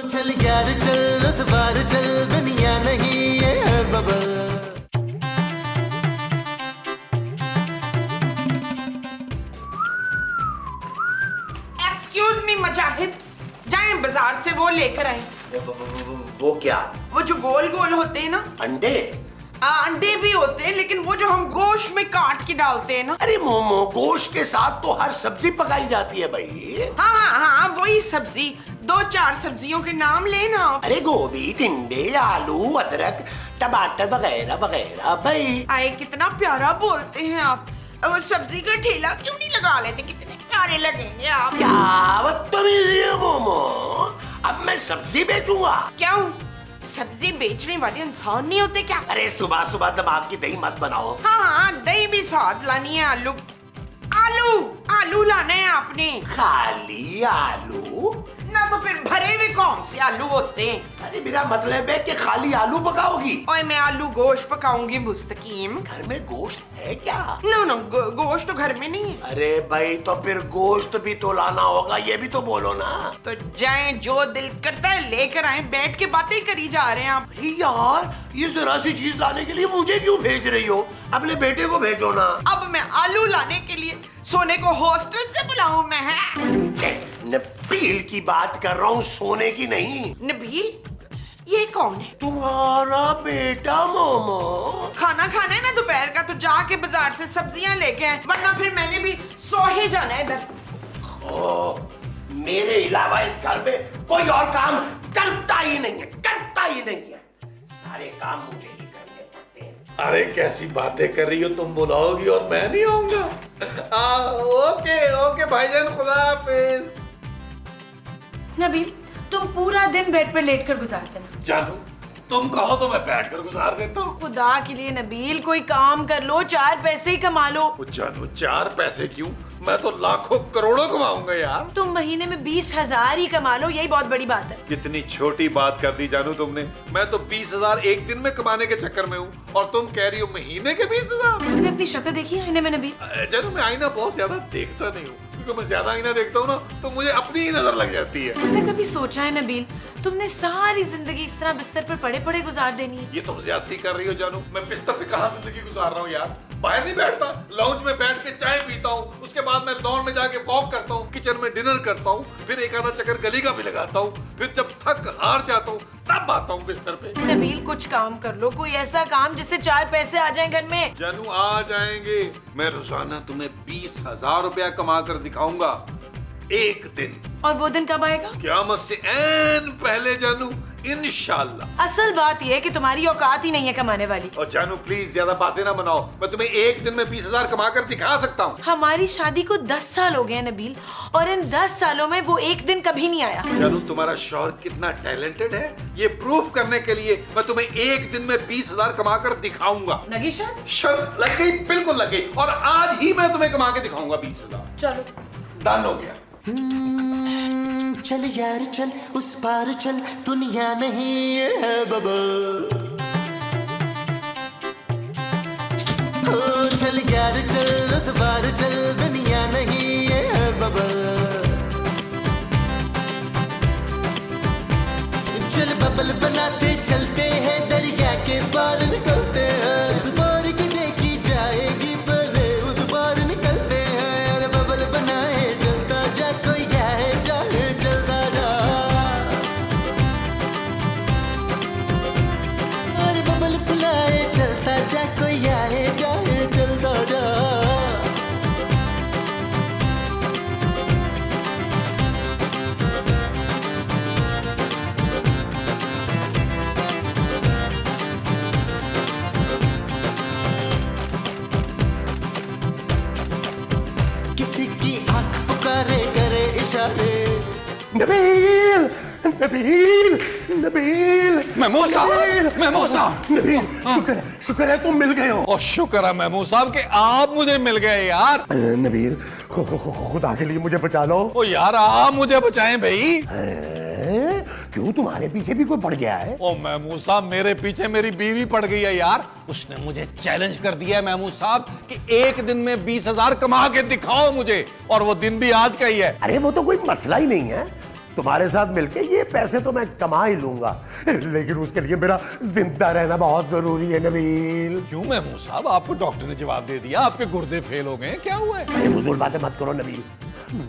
चल यार चल उस बार चल दुनिया नहीं ये है बबल। एक्सक्यूज मी मुजाहिद, जाएं बाजार से वो लेकर आए। वो क्या? वो जो गोल गोल होते हैं ना। अंडे? अंडे भी होते हैं, लेकिन वो जो हम गोश्त में काट के डालते हैं ना। अरे मोमो, गोश्त के साथ तो हर सब्जी पकाई जाती है भाई। हाँ, वही सब्जी। 2-4 सब्जियों के नाम लेना। अरे गोभी, टिंडे, आलू, अदरक, टमाटर वगैरह वगैरह भाई। आए कितना प्यारा बोलते हैं आप। वो सब्जी का ठेला क्यों नहीं लगा लेते? कितने प्यारे लगेंगे आप। क्या बदतमीजी है मोमो, अब मैं सब्जी बेचूंगा? क्यों? सब्जी बेचने वाले इंसान नहीं होते क्या? अरे सुबह सुबह दिमाग की दही मत बनाओ। हाँ, दही भी साथ लानी है। आलू लाना है आपने। खाली आलू ना तो फिर भरे हुए कौन से आलू होते हैं? अरे मेरा मतलब है कि खाली आलू पकाओगी। ओए मैं आलू गोश्त पकाऊंगी मुस्तकीम। घर में गोश्त है क्या? नो, गोश्त तो घर में नहीं है। अरे भाई तो फिर गोश्त भी तो लाना होगा, ये भी तो बोलो ना। तो जाएं, जो दिल करता है लेकर आए। बैठ के बातें करी जा रहे हैं आप। अरे यार, ये जरा सी चीज लाने के लिए मुझे क्यों भेज रही हो? अपने बेटे को भेजो ना। अब मैं आलू लाने के लिए सोने को हॉस्टल से बुलाऊं मैं? है नबील की बात कर रहा हूँ, सोने की नहीं। नबील? ये कौन है? तुम्हारा बेटा मोमो। खाना खाना है ना दोपहर का, तो जाके बाजार से सब्जियां लेके आए, वरना फिर मैंने भी सो ही जाना है इधर। मेरे अलावा इस घर में कोई और काम करता ही नहीं है, करता ही नहीं है। सारे काम मुझे ही करने पड़ते हैं। अरे कैसी बातें कर रही हो तुम, बुलाओगी और मैं नहीं आऊंगा? ओके भाईजान, खुदा हाफिज। नबील, तुम पूरा दिन बेड पर लेटकर गुजार देना। जानू, तुम कहो तो मैं बैठकर गुजार देता हूँ। खुदा के लिए नबील, कोई काम कर लो, 4 पैसे ही कमा लो। जानू, 4 पैसे क्यों, मैं तो लाखों करोड़ों कमाऊंगा यार। तुम महीने में 20,000 ही कमा लो, यही बहुत बड़ी बात है। कितनी छोटी बात कर दी जानू तुमने। मैं तो 20,000 एक दिन में कमाने के चक्कर में हूँ, और तुम कह रही हो महीने के 20,000। तुमने अपनी शक्ल देखी है आईने में नबील? जानू, मैं आईना बहुत ज्यादा देखता नहीं हूँ, क्योंकि मैं ज्यादा आईना देखता हूँ ना तो मुझे अपनी ही नजर लग जाती है। तुमने कभी सोचा है नबील, तुमने सारी जिंदगी इस तरह बिस्तर पर पड़े पड़े गुजार देनी है? ये तुम ज्यादती कर रही हो जानू। मैं बिस्तर पे कहाँ जिंदगी गुजार रहा हूँ यार। बाहर नहीं बैठता, लाउंज में बैठ के चाय पीता हूँ, उसके बाद मैं लॉन में जाके वॉक करता हूँ, किचन में डिनर करता हूँ, फिर एक आधा चक्कर गली का भी लगाता हूँ, फिर जब थक हार जाता हूँ तब आता हूँ बिस्तर पे। नबील, कुछ काम कर लो, कोई ऐसा काम जिससे 4 पैसे आ जाएं घर में। जानू, आ जाएंगे। मैं रोजाना तुम्हें 20,000 रुपया कमा कर दिखाऊंगा, एक दिन। और वो दिन कब आएगा? क़यामत से ऐन पहले जानू, इंशाल्लाह। असल बात यह है कि तुम्हारी औकात ही नहीं है कमाने वाली। और जानू प्लीज ज्यादा बातें ना बनाओ, मैं तुम्हें एक दिन में 20,000 कमा कर दिखा सकता हूँ। हमारी शादी को 10 साल हो गए हैं नबील, और इन 10 सालों में वो एक दिन कभी नहीं आया। जानू, तुम्हारा शौहर कितना टैलेंटेड है, ये प्रूफ करने के लिए मैं तुम्हें एक दिन में 20,000 कमा कर दिखाऊंगा। लगी शर्त? शर्त लग गई, बिल्कुल लग गई, और आज ही मैं तुम्हें कमा के दिखाऊंगा 20,000। चलो, डन हो गया। चल यार चल उस पार चल दुनिया नहीं ये है बबल। चल यार चल उस पार चल दुनिया नहीं ये है बबल। चल बबल बनाते चलते हैं, दरिया के पार निकलते हैं। उस पार की देखी जाएगी पहले, उस पार निकलते हैं। अरे बबल बनाए चलता जा, कोई जाए जाए चलता जा। अरे बबल बुलाए चलता जा, कोई आए जाए चलता जा। किसी की आंख पुकारे करे इशारे। नबील, नबील, नबील, महमूद साहब, नबील, शुक्र है तुम मिल गए हो। और शुक्र है महमूद साहब कि आप मुझे मिल गए यार। नबील, खुदा के लिए मुझे बचा लो। ओ यार, आप मुझे बचाएं भाई। क्यों, तुम्हारे पीछे भी कोई पड़ गया है? ओ महमूद साहब, मेरे पीछे मेरी बीवी पड़ गई है यार। उसने मुझे चैलेंज कर दिया है महमूद साहब कि एक दिन में 20,000 कमा के दिखाओ मुझे, और वो दिन भी आज का ही है। अरे वो तो कोई मसला ही नहीं है, तुम्हारे साथ मिलके ये पैसे तो मैं कमा ही लूंगा, लेकिन उसके लिए मेरा जिंदा रहना बहुत जरूरी है नबील। क्यों महमूद साहब, आपको डॉक्टर ने जवाब दे दिया, आपके गुर्दे फेल हो गए, क्या हुआ है? अरे फजूल बातें मत करो नबील,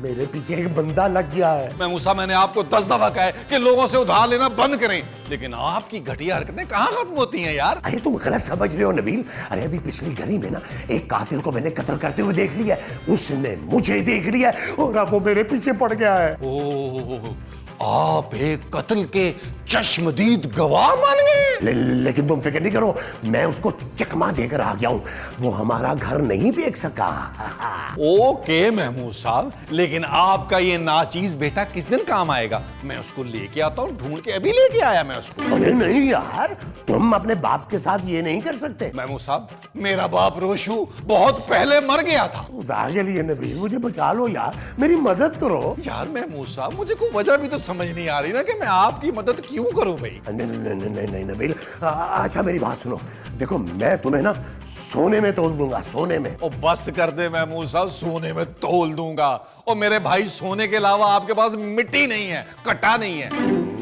मेरे पीछे एक बंदा लग गया है। महमूद साहब, मैंने आपको 10 दफा कहा है कि लोगों से उधार लेना बंद करें, लेकिन आपकी घटिया हरकतें कहाँ खत्म होती हैं यार? अरे तुम गलत समझ रहे हो नबील। अरे अभी पिछली गली में ना एक कातिल को मैंने कत्ल करते हुए देख लिया, उसने मुझे देख लिया और अब वो मेरे पीछे पड़ गया है। ओह, आप एक कत्ल के चश्मदीद गवाह बन गए। लेकिन तुम फिक्र नहीं करो, मैं उसको चकमा देकर आ गया हूं, वो हमारा घर नहीं बेच सका। ओके महमूद साहब, लेकिन आपका ये नाचीज बेटा किस दिन काम आएगा? मैं उसको लेके आता हूँ, ढूंढ के अभी लेके आया मैं उसको। अरे नहीं यार, तुम अपने बाप के साथ ये नहीं कर सकते। महमूद साहब, मेरा बाप रोशू बहुत पहले मर गया था। खुदा के लिए नबील मुझे बचा लो यार, मेरी मदद करो। यार महमूद साहब, मुझे कोई वजह भी तो समझ नहीं आ रही ना कि मैं आपकी मदद क्यों करूं भाई? नहीं नबील, अच्छा मेरी बात सुनो, देखो मैं तुम्हें ना सोने में तोल दूंगा, सोने में। ओ बस कर दे महमूद साहब, सोने में तोल दूंगा। और मेरे भाई, सोने के अलावा आपके पास मिट्टी नहीं है, कटा नहीं है।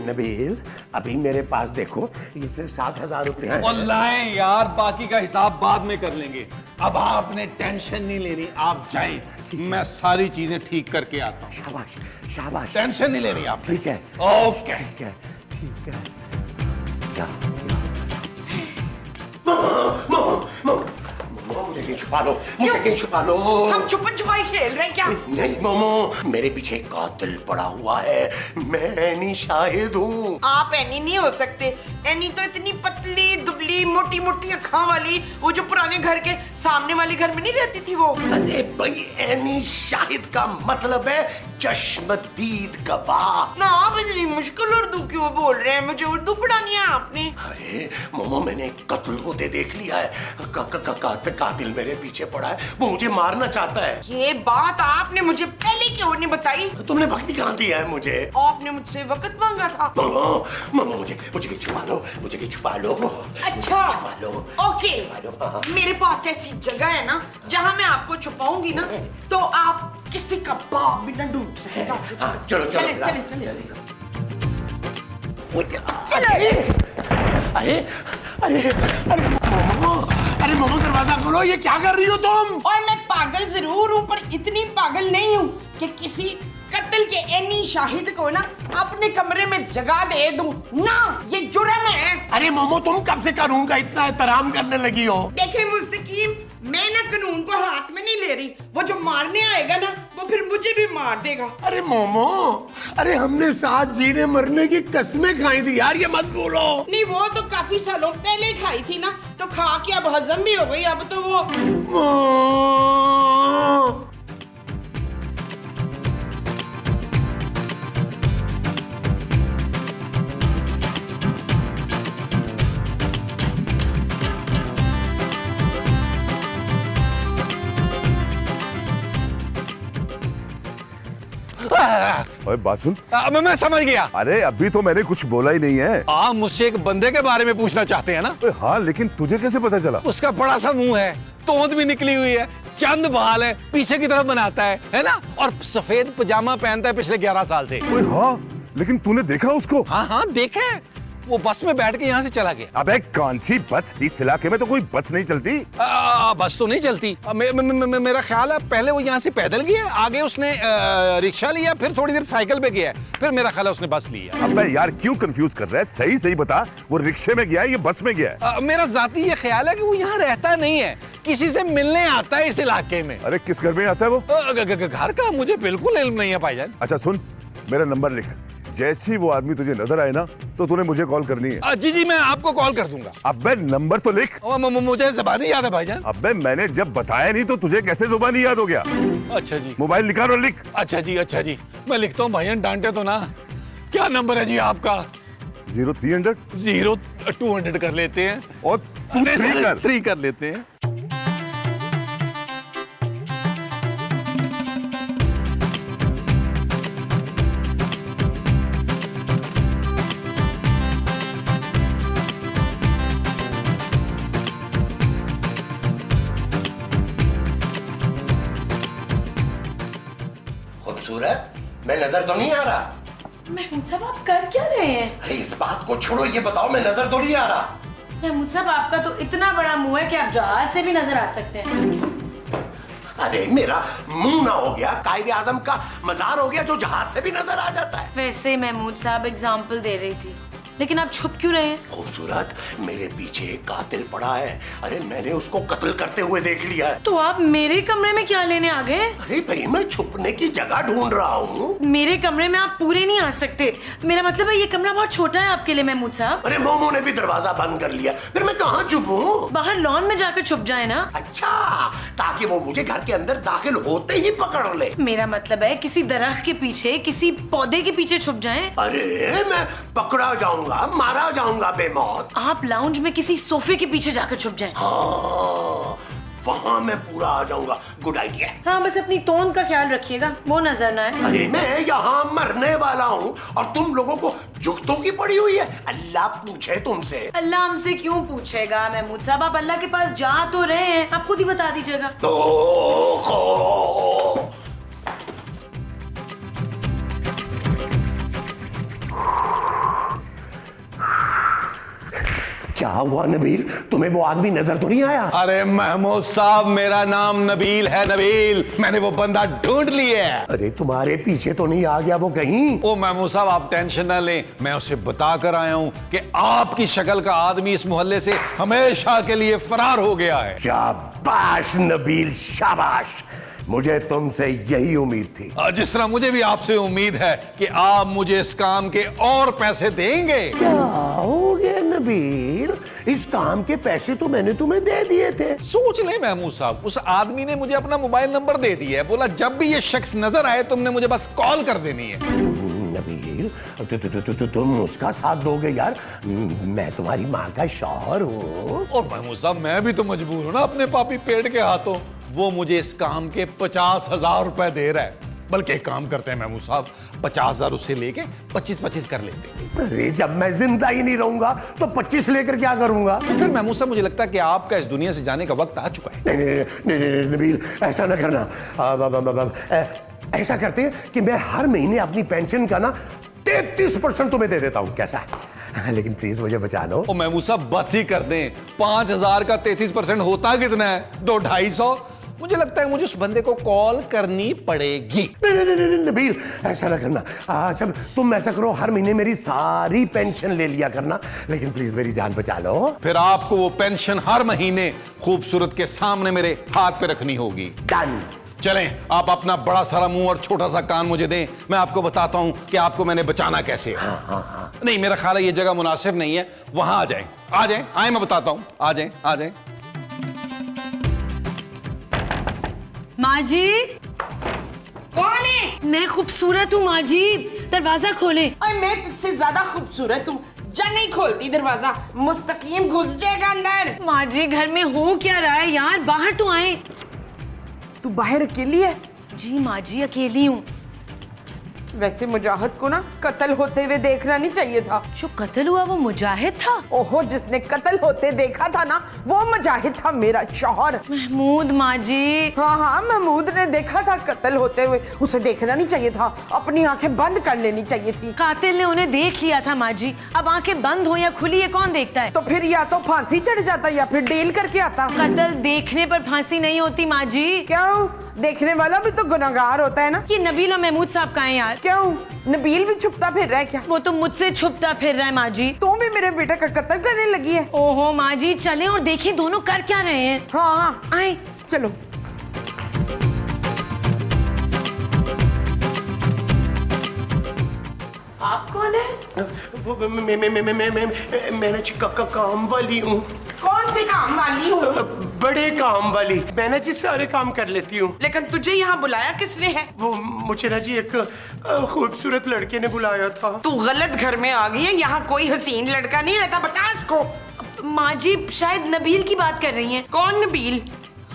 नबील अभी मेरे पास देखो, इससे 7,000 रुपए हैं। और लाएं यार, बाकी का हिसाब बाद में कर लेंगे। अब आपने टेंशन नहीं लेनी, आप जाएं, मैं सारी चीजें ठीक करके आता हूँ। शाबाश शाबाश, टेंशन नहीं लेनी आप। ठीक है ओके। ठीक है ठीक है। क्या मुझे कहीं छुपा लो, मुझे कहीं छुपा लो। हम छुपन छुपाई खेल रहे हैं क्या? नहीं मोमो, मेरे पीछे कातिल पड़ा हुआ है, मैं एनी शाहिद हूँ। आप एनी नहीं हो सकते। एनी तो इतनी पतली दुबली मोटी मोटी अखां वाली, वो जो पुराने घर के सामने वाले घर में नहीं रहती थी वो। अरे भाई, एनी शाहिद का मतलब है चश्मदीद गवाह। ना आप इतनी मुश्किल उर्दू क्यों बोल रहे हैं? मुझे उर्दू पढ़ानी है आपने। अरे मोमो, मैंने कत्ल होते देख लिया है, कातिल मेरे पीछे पड़ा है, वो मुझे मारना चाहता है। ये बात आपने मुझे पहले क्यों नहीं बताई? तुमने वक्त कहाँ दिया है मुझे? आपने मुझसे वक्त मांगा था। मोमो मुझे कहीं छुपा लो, मुझे कहीं छुपा लो। अच्छा छुपा लो। ओके, हाँ। मेरे पास ऐसी जगह है ना जहाँ मैं आपको छुपाऊंगी ना, तो आप किसी का बाप भी न डूब सकेगा। हाँ, चलो चलो चले चले चले। अरे अरे अरे मोमो, अरे मोमो दरवाजा खोलो, ये क्या कर रही हो तुम? और मैं पागल जरूर हूँ, पर इतनी पागल नहीं हूँ कि किसी कत्ल के एनी शाहिद को ना अपने कमरे में जगह दे दूं ना, ये जुर्म है। अरे मोमो, तुम कब से कानून का इतना एहतराम करने लगी हो? देखे मुस्तकीम, मैं ना कानून को हाथ में नहीं ले रही, वो जो मारने आएगा ना वो फिर मुझे भी मार देगा। अरे मोमो, अरे हमने साथ जीने मरने की कसमें खाई थी यार, ये मत बोलो। नहीं, वो तो काफी सालों पहले खाई थी ना, तो खा के अब हजम भी हो गई, अब तो वो। ओए बात सुन। मैं समझ गया। अरे अभी तो मैंने कुछ बोला ही नहीं है। आप मुझसे एक बंदे के बारे में पूछना चाहते हैं ना? हाँ, लेकिन तुझे कैसे पता चला? उसका बड़ा सा मुंह है, तोंद भी निकली हुई है, चंद बाल है, पीछे की तरफ बनाता है ना, और सफेद पजामा पहनता है पिछले 11 साल से। ओए हाँ, लेकिन तूने देखा उसको? हाँ हाँ देखे, वो बस में बैठ के यहाँ से चला गया। अबे कौन सी बस? इस इलाके में तो कोई बस नहीं चलती। बस तो नहीं चलती। मेरा ख्याल है पहले वो यहाँ से पैदल गया, आगे उसने रिक्शा लिया, फिर थोड़ी देर साइकिल पे गया, फिर मेरा ख्याल है उसने बस लिया। अबे यार क्यों कंफ्यूज कर रहा है? सही सही बता, वो रिक्शे में गया है या बस में गया है? मेरा जाती ये ख्याल है कि वो यहाँ रहता नहीं है, किसी से मिलने आता है इस इलाके में। अरे किस घर में आता है वो? घर का मुझे बिल्कुल इल्म नहीं है भाईजान। अच्छा सुन, मेरा नंबर लिख, जैसे ही वो आदमी तुझे नजर आए ना तो तूने मुझे कॉल करनी है। जी मैं आपको कॉल कर दूंगा। अबे नंबर तो लिख। मुझे ज़बानी याद है भाईजान। अबे मैंने जब बताया नहीं तो तुझे कैसे ज़ुबानी याद हो गया? अच्छा जी, मोबाइल निकाल और लिख। अच्छा जी मैं लिखता हूँ भाईजान, डांटे तो ना। क्या नंबर है जी आपका? 0300 0200 कर लेते हैं, और तू 3 कर लेते हैं। खूबसूरत, मैं नजर तो नहीं आ रहा? महमूद साहब आप कर क्या रहे हैं? अरे इस बात को छोड़ो, ये बताओ मैं नजर तो नहीं आ रहा? महमूद साहब आपका तो इतना बड़ा मुंह है कि आप जहाज से भी नजर आ सकते हैं। अरे मेरा मुंह ना हो गया कायदे आजम का मजार हो गया जो जहाज से भी नजर आ जाता है। वैसे महमूद साहब एग्जाम्पल दे रही थी, लेकिन आप छुप क्यों रहे हैं? खूबसूरत, मेरे पीछे एक कातिल पड़ा है। अरे मैंने उसको कत्ल करते हुए देख लिया है। तो आप मेरे कमरे में क्या लेने आ गए? अरे भाई मैं छुपने की जगह ढूंढ रहा हूँ। मेरे कमरे में आप पूरे नहीं आ सकते। मेरा मतलब है ये कमरा बहुत छोटा है आपके लिए महमूद साहब। अरे मोमो ने भी दरवाजा बंद कर लिया, फिर मैं कहाँ छुपूं? बाहर लॉन में जाकर छुप जाए ना। अच्छा, ताकि वो मुझे घर के अंदर दाखिल होते ही पकड़ ले। मेरा मतलब है किसी दरख्त के पीछे, किसी पौधे के पीछे छुप जाएं। अरे मैं पकड़ा जाऊंगा, मारा जाऊंगा बेमौत। आप लाउंज में किसी सोफे के पीछे जाकर छुप जाएं। हाँ, वहाँ मैं पूरा आ जाऊंगा। Good idea. हाँ, बस अपनी टोन का ख्याल रखिएगा, वो नजर ना आए। अरे मैं यहाँ मरने वाला हूँ और तुम लोगों को जुगतों की पड़ी हुई है। अल्लाह पूछे तुमसे। अल्लाह हमसे क्यों पूछेगा महमूद साहब? आप अल्लाह के पास जा तो रहे हैं, आप खुद ही बता दीजिएगा। क्या हुआ नबील, तुम्हें वो आदमी नजर तो नहीं आया? अरे महमूद साहब, मेरा नाम नबील है, नबील। मैंने वो बंदा ढूंढ लिया है। अरे तुम्हारे पीछे तो नहीं आ गया वो कहीं? ओ महमूद साहब, आप टेंशन ना लें, मैं उसे बता कर आया हूं कि आपकी शक्ल का आदमी इस मोहल्ले से हमेशा के लिए फरार हो गया है। शाबाश नबील, शाबाश। मुझे तुमसे यही उम्मीद थी। जिस तरह मुझे भी आपसे उम्मीद है कि आप मुझे इस काम के और पैसे देंगे। क्या हो गया नबील, इस काम के पैसे तो मैंने तुम्हें दे दिए थे। सोच ले महमूद साहब, उस आदमी ने मुझे अपना मोबाइल नंबर दे दिया है, बोला जब भी ये शख्स नजर आए तुमने मुझे बस कॉल कर देनी है। नबील, तुम उसका साथ दोगे यार? मैं तुम्हारी माँ का शौहर हूँ। और महमूद साहब, मैं भी तो मजबूर हूं ना अपने पापी पेट के हाथों। वो मुझे इस काम के 50,000 रुपए दे रहा है। बल्कि एक काम करते हैं महमूद साहब, 50,000 उससे लेके 25-25 कर लेते हैं। अरे जब मैं जिंदा ही नहीं रहूंगा तो 25 लेकर क्या करूंगा? तो फिर महमूद साहब, मुझे लगता है कि आपका इस दुनिया से जाने का वक्त आ चुका है। नहीं, नबील, ऐसा ना करना। ऐसा करते हैं कि मैं हर महीने अपनी पेंशन का ना 33% तुम्हें दे देता हूँ, कैसा है? लेकिन प्लीज मुझे बचा लो। ओ महमूद साहब, बस ही कर दें। 5,000 का 33% होता कितना है? 200-250। मुझे लगता है मुझे उस बंदे को कॉल करनी पड़ेगी। नहीं, नबील, ऐसा ना करना। अच्छा तुम ऐसा करो, हर महीने मेरी सारी पेंशन ले लिया करना, लेकिन प्लीज मेरी जान बचा लो। फिर आपको वो पेंशन हर महीने खूबसूरत के सामने मेरे हाथ पे रखनी होगी। डन। चलें, आप अपना बड़ा सारा मुंह और छोटा सा कान मुझे दें, मैं आपको बताता हूं कि आपको मैंने बचाना कैसे है। हाँ। नहीं, मेरा ख्याल है ये जगह मुनासिब नहीं है, वहां आ जाएं। आ जाएं, आए, मैं बताता हूं। आ जाएं, आ जाएं। माँ जी। कौन है? मैं खूबसूरत हूँ माँ जी, दरवाजा खोले। और मैं तुझसे ज्यादा खूबसूरत हूँ। जा, नहीं खोलती दरवाजा, मुस्तकीम घुस जाएगा अंदर। माँ जी, घर में हो क्या रहा है यार? बाहर तो आए। तू बाहर अकेली है? जी माँ जी, अकेली हूँ। वैसे मुजाहिद को ना कत्ल होते हुए देखना नहीं चाहिए था। जो कत्ल हुआ वो मुजाहिद था? ओहो, जिसने कत्ल होते देखा था ना वो मुजाहिद था, मेरा शौहर। महमूद माँ जी। हाँ, महमूद ने देखा था कत्ल होते हुए, उसे देखना नहीं चाहिए था, अपनी आंखें बंद कर लेनी चाहिए थी। कातिल ने उन्हें देख लिया था माँ जी, अब आंखें बंद हो या खुली ये कौन देखता है? तो फिर या तो फांसी चढ़ जाता या फिर डील करके आता। कत्ल देखने पर फांसी नहीं होती माँ जी। क्यों? देखने वाला भी तो गुनाहगार होता है ना। ये नबील और महमूद साहब कहाँ हैं यार? क्यों? नबील भी छुपता फिर रहा है क्या? वो तो मुझसे छुपता फिर रहा है माँ जी। तू भी मेरे बेटे का कत्ल करने लगी है? ओहो माँ जी, चलें और देखें दोनों कर क्या रहे हैं। हाँ, आए। चलो। आप कौन है? वो मैं काम वाली हूँ। कौन सी काम वाली हूँ? बड़े काम वाली। मैंने जी सारे काम कर लेती हूँ। लेकिन तुझे यहाँ बुलाया किसने है? वो मुझे ना जी एक खूबसूरत लड़के ने बुलाया था। तू गलत घर में आ गई है, यहाँ कोई हसीन लड़का नहीं रहता, बता इसको। माँ जी, शायद नबील की बात कर रही हैं। कौन नबील?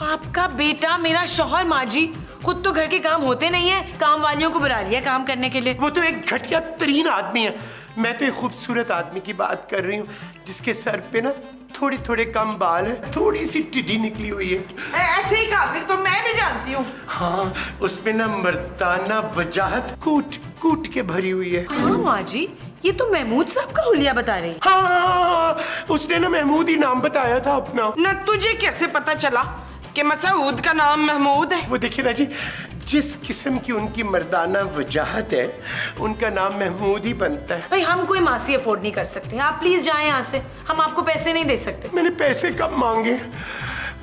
आपका बेटा, मेरा शौहर। माँ जी, खुद तो घर के काम होते नहीं है, काम वालियों को बुला लिया काम करने के लिए। वो तो एक घटिया तरीन आदमी है। मैं तो एक खूबसूरत आदमी की बात कर रही हूँ जिसके सर पे ना थोड़े थोड़े कम बाल है, थोड़ी सी टिड्डी निकली हुई है। ऐसे ही काफी तो मैं भी जानती हूँ। हाँ, उसमें ना मर्दाना वजाहत कूट कूट के भरी हुई है। हाँ माँ जी, ये तो महमूद साहब का हुलिया बता रही है। हाँ, उसने ना महमूद ही नाम बताया था अपना। ना तुझे कैसे पता चला कि मसूद का नाम महमूद है? वो देखिए ना जी, जिस किस्म की उनकी मर्दाना वजाहत है, उनका नाम महमूद ही बनता है। भाई हम कोई मासी अफोर्ड नहीं कर सकते, आप प्लीज जाएं यहाँ से, हम आपको पैसे नहीं दे सकते। मैंने पैसे कब मांगे?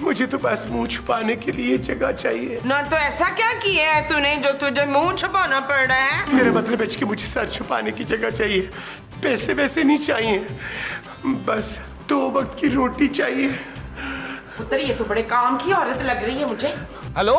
मुझे तो बस मुंह छुपाने के लिए जगह चाहिए। ना तो ऐसा क्या किया है तूने जो तुझे मुंह छुपाना पड़ रहा है? मेरा मतलब है कि मुझे सर छुपाने की जगह चाहिए, पैसे वैसे नहीं चाहिए, बस 2 वक्त की रोटी चाहिए। पुत्र ये तो बड़े काम की औरत लग रही है मुझे। हेलो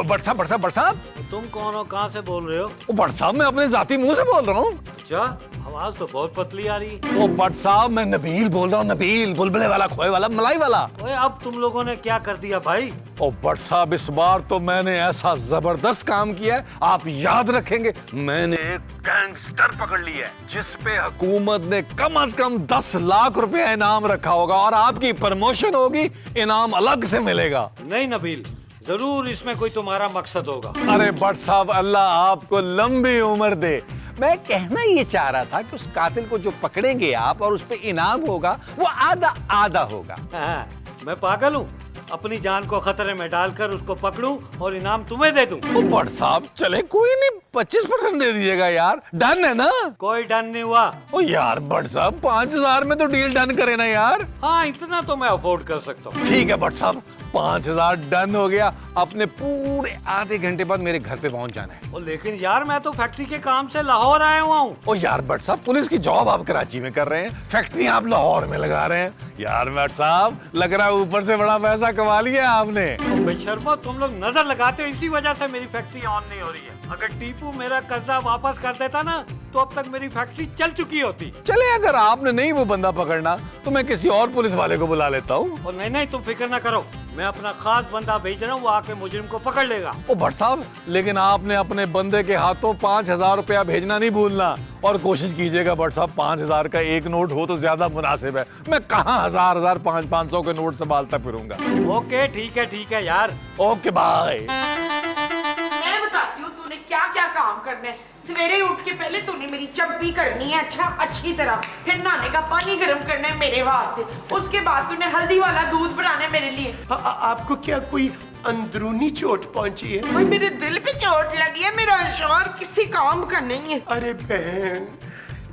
बट साहब तुम कौन हो, कहाँ से बोल रहे हो? बट साहब मैं अपने जाती मुंह से बोल रहा हूँ। अच्छा, आवाज तो बहुत पतली आ रही। ओ बट साहब मैं नबील बोल रहा हूँ, नबील, बुलबुले वाला, खोए वाला, मलाई वाला। ओए अब तुम लोगों ने क्या कर दिया भाई? ओ बट साहब इस बार तो मैंने ऐसा जबरदस्त काम किया है, आप याद रखेंगे। मैंने एक गैंगस्टर पकड़ लिया है जिस पे हुकूमत ने कम से कम 10 लाख रुपया इनाम रखा होगा और आपकी प्रमोशन होगी, इनाम अलग से मिलेगा। नहीं नबील, जरूर इसमें कोई तुम्हारा मकसद होगा। अरे बट साहब अल्लाह आपको लंबी उम्र दे। मैं कहना ये चाह रहा था कि उस कातिल को जो पकड़ेंगे आप और उस पे इनाम होगा वो आधा आधा होगा। हाँ, मैं पागल हूँ? अपनी जान को खतरे में डालकर उसको पकड़ूं और इनाम तुम्हें दे दूं? ओ बट साहब चले कोई नहीं, 25% दे दीजिएगा यार, डन है ना? कोई डन नहीं हुआ। ओ यार बट साहब 5000 में तो डील डन करे ना यार। हाँ इतना तो मैं अफोर्ड कर सकता हूँ। ठीक है बट साहब 5000 डन हो गया, अपने पूरे आधे घंटे बाद मेरे घर पे पहुंच जाना है। ओ लेकिन यार मैं तो फैक्ट्री के काम से लाहौर आया हुआ हूँ। ओ यार बट साहब पुलिस की जॉब आप कराची में कर रहे हैं, फैक्ट्री आप लाहौर में लगा रहे हैं। यार बट साहब लग रहा है ऊपर से बड़ा पैसा कमा लिया आपने। बेशर्मो तुम लोग नजर लगाते हो, इसी वजह से मेरी फैक्ट्री ऑन नहीं हो रही है। अगर टीपू मेरा कर्जा वापस कर देता ना तो अब तक मेरी फैक्ट्री चल चुकी होती। चले अगर आपने नहीं वो बंदा पकड़ना तो मैं किसी और पुलिस वाले को बुला लेता हूँ। और नहीं तुम फिक्र ना करो, मैं अपना खास बंदा भेज रहा हूँ, वो आके मुजरिम को पकड़ लेगा। ओ भट्ट साहब लेकिन आपने अपने बंदे के हाथों 5000 रुपया भेजना नहीं भूलना और कोशिश कीजिएगा भट्ट साहब 5000 का एक नोट हो तो ज्यादा मुनासिब है। मैं कहाँ 1000 500 के नोट संभालता फिरूंगा। ओके ठीक है यार। Okay bye. मैं बताती हूँ तूने क्या क्या काम करने हैं। सवेरे उठ के पहले तूने मेरी चम्पी करनी है अच्छी तरह, फिर नहाने का पानी गर्म करना है मेरे वास्ते, उसके बाद तूने हल्दी वाला दूध बनाना है मेरे लिए। आपको क्या कोई अंदरूनी चोट पहुंची है? भाई मेरे दिल पे चोट लगी है, मेरा शौहर किसी काम का नहीं है। अरे बहन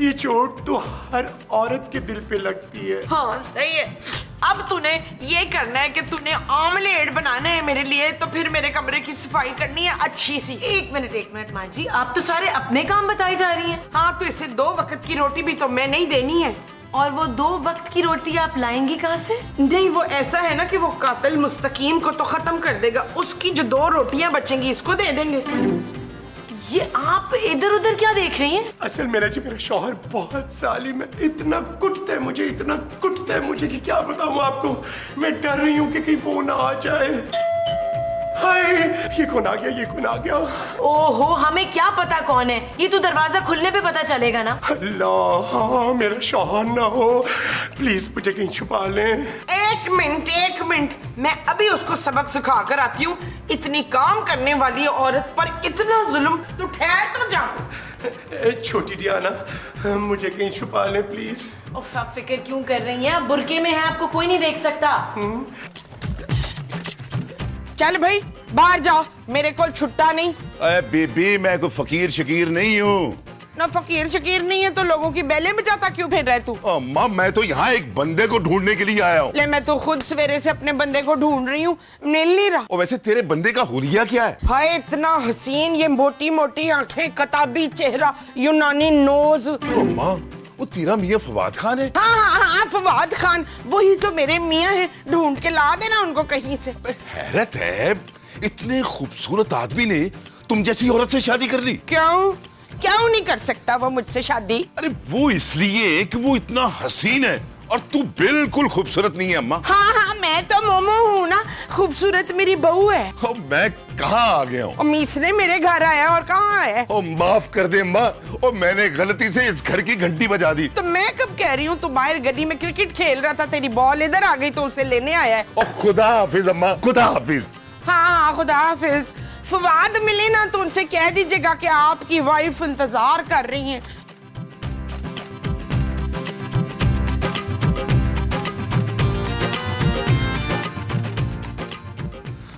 ये चोट तो हर औरत के दिल पे लगती है। हाँ सही है। अब तूने ये करना है कि तूने आमलेट बनाना है मेरे लिए, तो फिर मेरे कमरे की सफाई करनी है अच्छी सी। एक मिनट माँ जी, आप तो सारे अपने काम बताई जा रही हैं। हाँ तो इसे 2 वक्त की रोटी भी तो मैं नहीं देनी है। और वो 2 वक्त की रोटी आप लाएंगी कहाँ से? नहीं वो ऐसा है ना कि वो कातिल मुस्तकीम को तो खत्म कर देगा, उसकी जो 2 रोटियां बचेंगी इसको दे देंगे। ये आप इधर उधर क्या देख रही हैं? असल में मेरा शौहर बहुत जालिम है, इतना कुटता है मुझे कि क्या बताऊं आपको। मैं डर रही हूँ कि कहीं वो ना आ जाए। हाय ये कौन आ गया? ओहो हमें क्या पता कौन है, ये तो दरवाजा खुलने पे पता चलेगा ना। अल्लाह मेरा शौहर ना हो, प्लीज मुझे कहीं छुपा लें। एक मिनट मैं अभी उसको सबक सिखा कर आती हूँ। इतनी काम करने वाली औरत पर इतना जुल्म, तो ठहर तो जा। छोटी डियाना मुझे कहीं छुपा लें प्लीज। आप फिक्र क्यों कर रही हैं, बुरके में है, आपको कोई नहीं देख सकता। चल भाई बाहर जाओ, मेरे को छुट्टा नहीं। अरे बीबी मैं कोई फकीर शकीर नहीं हूँ। ना फकीर शकीर नहीं है तो लोगों की बेलें बजाता क्यों फिर रहे तू? अम्मा मैं तो यहाँ एक बंदे को ढूंढने के लिए आया हूँ। ले मैं तो खुद सवेरे से अपने बंदे को ढूंढ रही हूँ, मिल नहीं रहा। और वैसे तेरे बंदे का हुलिया क्या है? हाय इतना हसीन, ये मोटी मोटी आंखें, कताबी चेहरा, यूनानी नोज। अम्मा वो तेरा मियाँ फवाद खान है? हाँ फवाद खान, वही तो मेरे मियाँ हैं, ढूंढ के ला देना उनको कहीं से। हैरत है इतने खूबसूरत आदमी ने तुम जैसी औरत से शादी कर ली। क्यों नहीं कर सकता वो मुझसे शादी? अरे वो इसलिए कि वो इतना हसीन है और तू बिल्कुल खूबसूरत नहीं है अम्मा। हाँ मैं तो मोमो हूँ ना, खूबसूरत मेरी बहू है। और मैं कहाँ आ गया हूँ? मीसने मेरे घर आया और कहाँ आया? ओ माफ कर दे अम्मा, और मैंने गलती से इस घर की घंटी बजा दी। तो मैं कब कह रही हूँ, तू बाहर गली में क्रिकेट खेल रहा था, तेरी बॉल इधर आ गई तो उसे लेने आया है। ओ खुदा हाफिज अम्मा, खुदा हाफिज। हाँ खुदा हाफिज। फवाद मिले ना तो उनसे कह दीजिएगा कि आपकी वाइफ इंतजार कर रही है।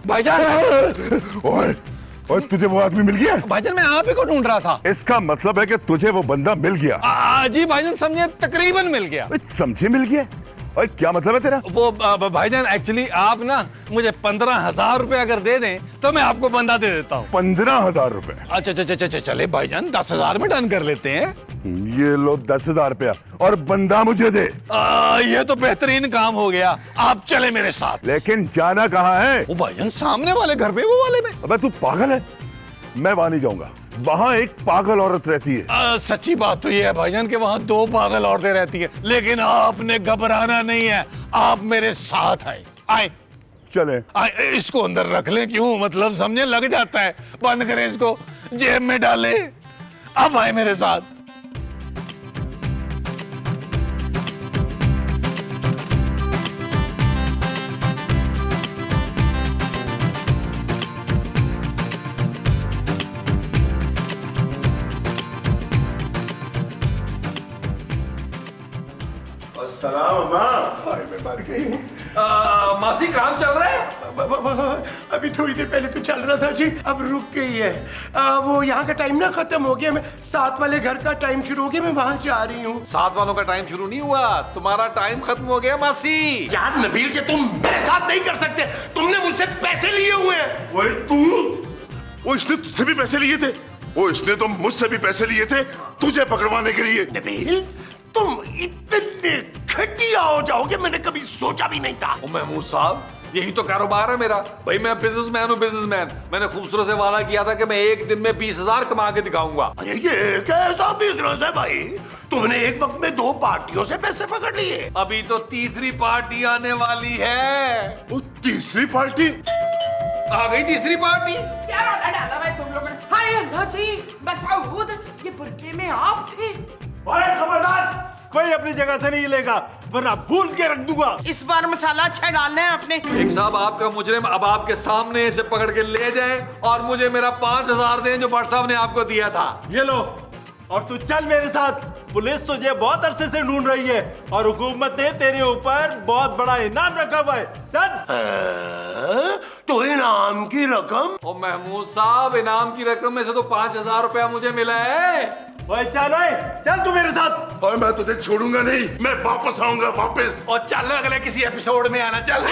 भाईजान, ओए ओए, तुझे वो आदमी मिल गया? भाईजान मैं आप ही को ढूंढ रहा था। इसका मतलब है कि तुझे वो बंदा मिल गया? जी भाईजान, समझे तकरीबन मिल गया। समझे मिल गया? और क्या मतलब है तेरा? वो भाईजान एक्चुअली आप ना मुझे 15,000 रुपए अगर दे दें तो मैं आपको बंदा दे देता हूँ। 15,000 रुपए? अच्छा चले भाईजान, 10,000 में डन कर लेते हैं। ये लो 10,000 रुपया और बंदा मुझे दे। ये तो बेहतरीन काम हो गया, आप चले मेरे साथ। लेकिन जाना कहाँ है? वो भाईजान सामने वाले घर पे, वो वाले में। अबे तू पागल है, मैं वहां नहीं जाऊंगा। वहां एक पागल औरत रहती है। सच्ची बात तो ये है भाईजान कि वहाँ 2 पागल औरतें रहती है, लेकिन आपने घबराना नहीं है, आप मेरे साथ आए। आए चले। इसको अंदर रख ले, क्यों मतलब समझे, लग जाता है। बंद करें इसको, जेब में डाले। अब आए मेरे साथ। सलाम अम्मा। हाय मैं मर गई। मासी काम चल रहा है? अभी थोड़ी देर पहले तो चल रहा था जी, अब रुक गई है। वो यहाँ का टाइम ना खत्म हो गया, मैं 7 वाले घर का टाइम शुरू हो गया, मैं वहाँ जा रही हूँ। 7 वालों का टाइम शुरू नहीं हुआ, तुम्हारा टाइम खत्म हो गया मासी। यार नबील के तुम मेरे साथ नहीं कर सकते, तुमने मुझसे पैसे लिए हुए हैं। वही तू? वो इसने तुझसे भी पैसे लिए थे? वो इसने तो मुझसे भी पैसे लिए थे तुझे पकड़वाने के लिए। नबील तुम इतने घटिया हो जाओगे मैंने कभी सोचा भी नहीं था। महमूद साहब, यही तो कारोबार है मेरा। भाई मैं बिजनेसमैन हूँ, बिजनेसमैन। मैंने खूबसूरत से वादा किया था कि मैं एक दिन में 20,000 कमा के दिखाऊंगा। अरे ये कैसा बिजनेस है भाई? तुमने एक वक्त में 2 पार्टियों से पैसे पकड़ लिए। अभी तो तीसरी पार्टी आने वाली है। वो तीसरी पार्टी आ गई? तीसरी पार्टी क्या रौला डाला भाई तुम लोगों ने? हाय अल्लाह जी, मसऊद ये बुरके में आप थे। खबरदार, कोई अपनी जगह से नहीं लेगा वरना भूल के रख दूंगा। इस बार मसाला अच्छा डालना है आपने। एक साहब, आपका मुजरिम अब आपके सामने से पकड़ के ले जाए और मुझे मेरा 5,000 दें जो भट्ट साहब ने आपको दिया था। ये लो, और तू चल मेरे साथ। पुलिस तुझे बहुत अरसे से ढूंढ रही है और हुकूमत ने तेरे ऊपर बहुत बड़ा इनाम रखा हुआ है। चल। तो इनाम की रकम? ओ महमूद साहब, इनाम की रकम में से तो 5,000 रुपया मुझे मिला है। ओए चल तू मेरे साथ। और मैं तुझे छोड़ूंगा नहीं, मैं वापस आऊंगा, वापस। और चल अगले किसी एपिसोड में आना। चल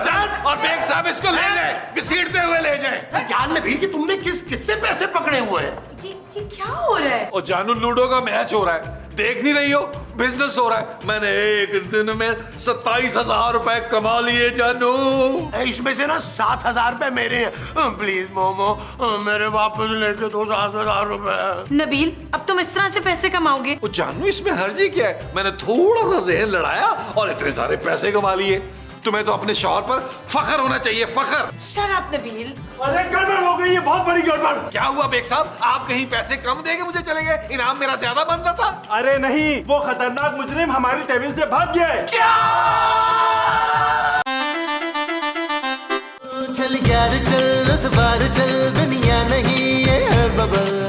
चल, और बेग साहब इसको ले जाए, घसीटते हुए ले जाए। यार नबील कि तुमने किससे पैसे पकड़े हुए हैं? ये क्या हो रहा है? और जानू, लूडो का मैच हो रहा है, देख नहीं रही हो? बिजनेस हो रहा है। मैंने एक दिन में 27,000 रुपए कमा लिए जानू। इसमें से ना 7,000 रुपए मेरे हैं। प्लीज मोमो मेरे वापस लेके दो 7,000 रुपए। नबील, अब तुम इस तरह से पैसे कमाओगे? वो जानू, इसमें हर्जी क्या है? मैंने थोड़ा सा जहन लड़ाया और इतने सारे पैसे कमा लिए। तुम्हें तो अपने शौहर पर फख्र होना चाहिए, फख्र। Shut up Nabeel. अरे गड़बड़ हो गई है, बहुत बड़ी गड़बड़। क्या हुआ बेग साहब, आप कहीं पैसे कम देके मुझे चले गए? इनाम मेरा ज्यादा बनता था। अरे नहीं, वो खतरनाक मुजरिम हमारी तहवील से भाग गया है। क्या? चल यार चल, इस बार चल, दुनिया नहीं ये है बबल।